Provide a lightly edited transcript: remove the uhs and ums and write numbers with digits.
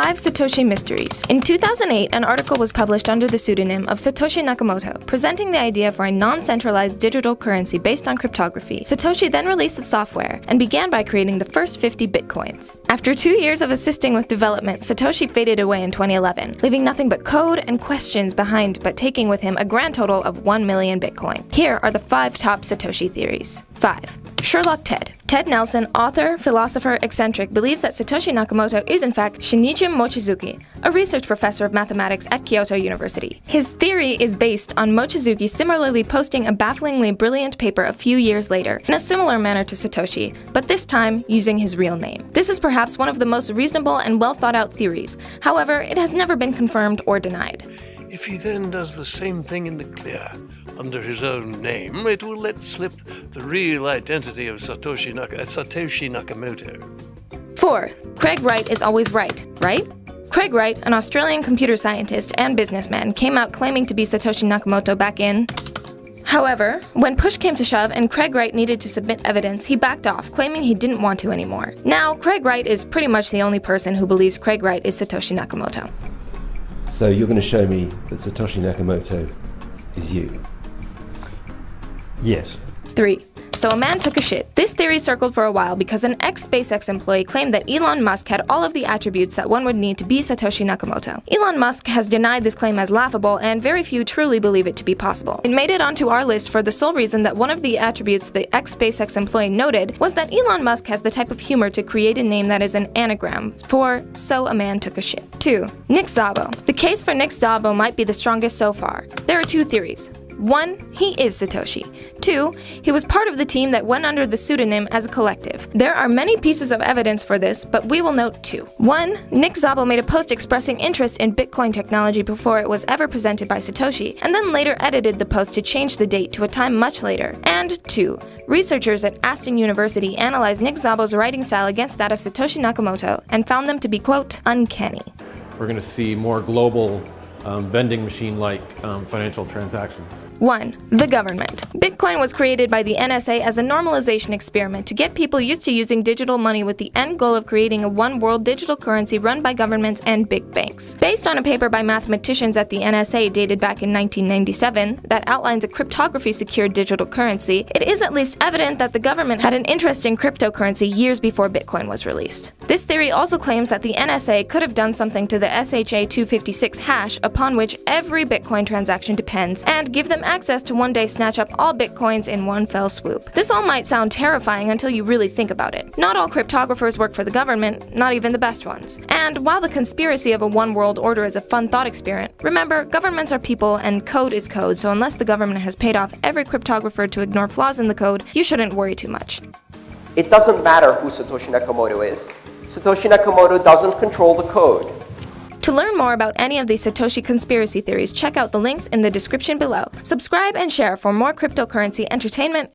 5 Satoshi Mysteries. In 2008, an article was published under the pseudonym of Satoshi Nakamoto, presenting the idea for a non-centralized digital currency based on cryptography. Satoshi then released the software and began by creating the first 50 bitcoins. After 2 years of assisting with development, Satoshi faded away in 2011, leaving nothing but code and questions behind, but taking with him a grand total of 1 million bitcoin. Here are the 5 top Satoshi theories. 5. Sherlock Ted. Ted Nelson, author, philosopher, eccentric, believes that Satoshi Nakamoto is in fact Shinichi Mochizuki, a research professor of mathematics at Kyoto University. His theory is based on Mochizuki similarly posting a bafflingly brilliant paper a few years later, in a similar manner to Satoshi, but this time using his real name. This is perhaps one of the most reasonable and well thought out theories. However, it has never been confirmed or denied. If he then does the same thing in the clear, under his own name, it will let slip the real identity of Satoshi Nakamoto. 4. Craig Wright is always right? Craig Wright, an Australian computer scientist and businessman, came out claiming to be Satoshi Nakamoto back in... However, when push came to shove and Craig Wright needed to submit evidence, he backed off, claiming he didn't want to anymore. Now, Craig Wright is pretty much the only person who believes Craig Wright is Satoshi Nakamoto. So you're going to show me that Satoshi Nakamoto is you? Yes. 3. So a man took a shit. This theory circled for a while because an ex-SpaceX employee claimed that Elon Musk had all of the attributes that one would need to be Satoshi Nakamoto. Elon Musk has denied this claim as laughable, and very few truly believe it to be possible. It made it onto our list for the sole reason that one of the attributes the ex-SpaceX employee noted was that Elon Musk has the type of humor to create a name that is an anagram for "so a man took a shit." 2. Nick Szabo. The case for Nick Szabo might be the strongest so far. There are 2 theories. 1. He is Satoshi. 2. He was part of the team that went under the pseudonym as a collective. There are many pieces of evidence for this, but we will note 2. 1. Nick Szabo made a post expressing interest in Bitcoin technology before it was ever presented by Satoshi, and then later edited the post to change the date to a time much later. And 2. Researchers at Aston University analyzed Nick Szabo's writing style against that of Satoshi Nakamoto and found them to be, quote, uncanny. We're going to see more global vending machine-like financial transactions. 1. The government. Bitcoin was created by the NSA as a normalization experiment to get people used to using digital money with the end goal of creating a one-world digital currency run by governments and big banks. Based on a paper by mathematicians at the NSA dated back in 1997 that outlines a cryptography-secured digital currency, it is at least evident that the government had an interest in cryptocurrency years before Bitcoin was released. This theory also claims that the NSA could have done something to the SHA-256 hash upon which every Bitcoin transaction depends and give them access to one day snatch up all Bitcoins in one fell swoop. This all might sound terrifying until you really think about it. Not all cryptographers work for the government, not even the best ones. And while the conspiracy of a one world order is a fun thought experiment, remember, governments are people and code is code, so unless the government has paid off every cryptographer to ignore flaws in the code, you shouldn't worry too much. It doesn't matter who Satoshi Nakamoto is. Satoshi Nakamoto doesn't control the code. To learn more about any of these Satoshi conspiracy theories, check out the links in the description below. Subscribe and share for more cryptocurrency entertainment